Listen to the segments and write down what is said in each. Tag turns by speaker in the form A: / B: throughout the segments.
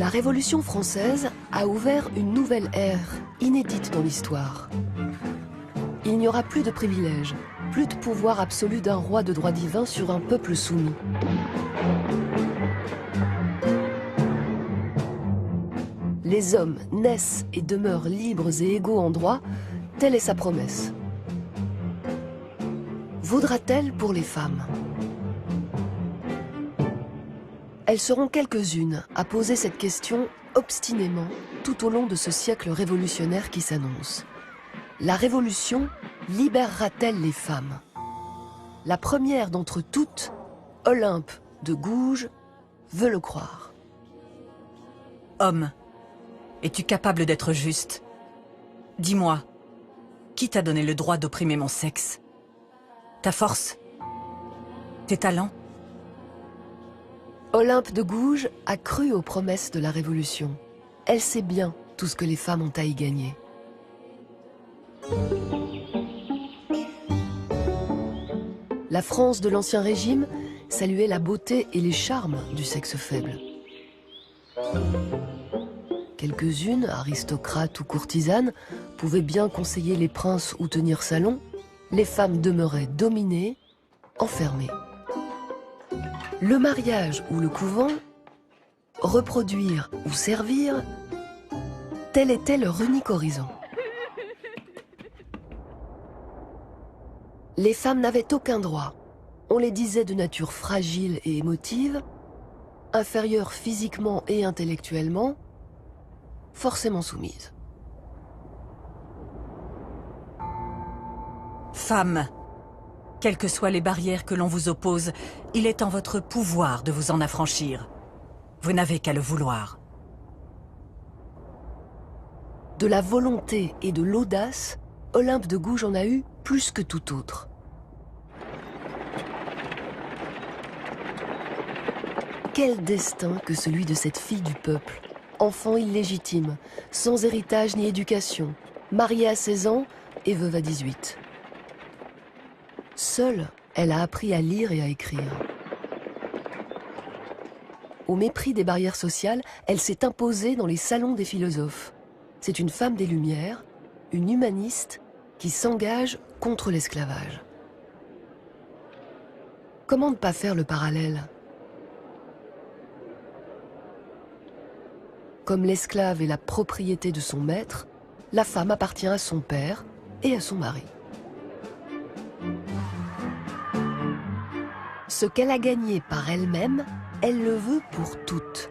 A: La Révolution française a ouvert une nouvelle ère, inédite dans l'histoire. Il n'y aura plus de privilèges, plus de pouvoir absolu d'un roi de droit divin sur un peuple soumis. Les hommes naissent et demeurent libres et égaux en droit, telle est sa promesse. Vaudra-t-elle pour les femmes? Elles seront quelques-unes à poser cette question obstinément tout au long de ce siècle révolutionnaire qui s'annonce. La Révolution libérera-t-elle les femmes? La première d'entre toutes, Olympe de Gouges, veut le croire.
B: Homme, es-tu capable d'être juste? Dis-moi, qui t'a donné le droit d'opprimer mon sexe? Ta force? Tes talents?
A: Olympe de Gouges a cru aux promesses de la Révolution. Elle sait bien tout ce que les femmes ont à y gagner. La France de l'Ancien Régime saluait la beauté et les charmes du sexe faible. Quelques-unes, aristocrates ou courtisanes, pouvaient bien conseiller les princes ou tenir salon. Les femmes demeuraient dominées, enfermées. Le mariage ou le couvent, reproduire ou servir, tel était leur unique horizon. Les femmes n'avaient aucun droit. On les disait de nature fragile et émotive, inférieures physiquement et intellectuellement, forcément soumises.
B: Femmes, quelles que soient les barrières que l'on vous oppose, il est en votre pouvoir de vous en affranchir. Vous n'avez qu'à le vouloir.
A: De la volonté et de l'audace, Olympe de Gouges en a eu plus que tout autre. Quel destin que celui de cette fille du peuple, enfant illégitime, sans héritage ni éducation, mariée à 16 ans et veuve à 18. Seule, elle a appris à lire et à écrire. Au mépris des barrières sociales, elle s'est imposée dans les salons des philosophes. C'est une femme des Lumières, une humaniste qui s'engage contre l'esclavage. Comment ne pas faire le parallèle? Comme l'esclave est la propriété de son maître, la femme appartient à son père et à son mari. Ce qu'elle a gagné par elle-même, elle le veut pour toutes.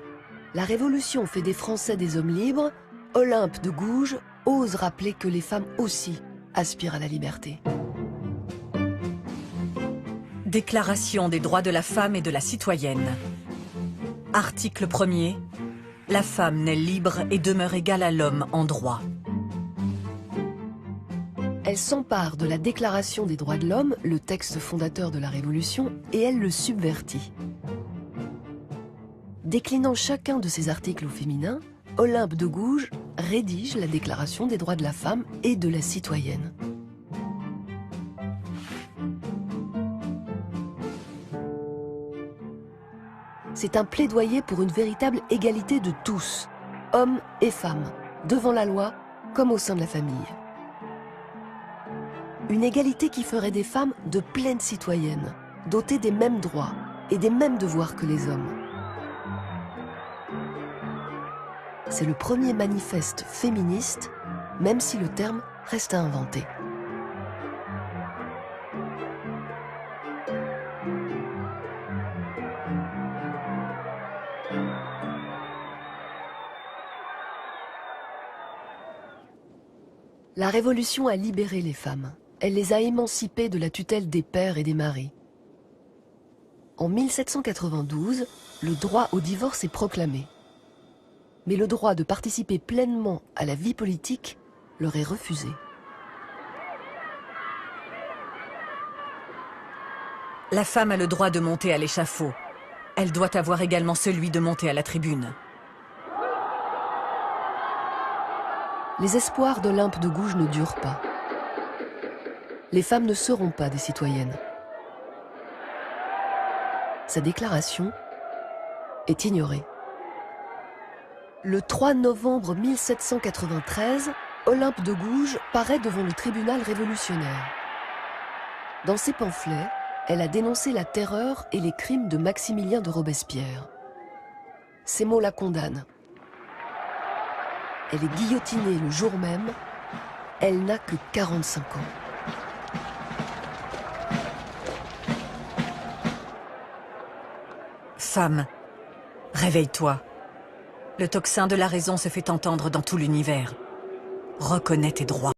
A: La Révolution fait des Français des hommes libres. Olympe de Gouges ose rappeler que les femmes aussi aspirent à la liberté.
B: Déclaration des droits de la femme et de la citoyenne. Article 1er. La femme naît libre et demeure égale à l'homme en droit.
A: Elle s'empare de la Déclaration des droits de l'homme, le texte fondateur de la Révolution, et elle le subvertit. Déclinant chacun de ces articles au féminin, Olympe de Gouges rédige la Déclaration des droits de la femme et de la citoyenne. C'est un plaidoyer pour une véritable égalité de tous, hommes et femmes, devant la loi comme au sein de la famille. Une égalité qui ferait des femmes de pleines citoyennes, dotées des mêmes droits et des mêmes devoirs que les hommes. C'est le premier manifeste féministe, même si le terme reste à inventer. La Révolution a libéré les femmes. Elle les a émancipées de la tutelle des pères et des maris. En 1792, le droit au divorce est proclamé. Mais le droit de participer pleinement à la vie politique leur est refusé.
B: La femme a le droit de monter à l'échafaud. Elle doit avoir également celui de monter à la tribune.
A: Les espoirs d'Olympe de Gouges ne durent pas. Les femmes ne seront pas des citoyennes. Sa déclaration est ignorée. Le 3 novembre 1793, Olympe de Gouges paraît devant le tribunal révolutionnaire. Dans ses pamphlets, elle a dénoncé la terreur et les crimes de Maximilien de Robespierre. Ces mots la condamnent. Elle est guillotinée le jour même. Elle n'a que 45 ans.
B: Femme, réveille-toi. Le tocsin de la raison se fait entendre dans tout l'univers. Reconnais tes droits.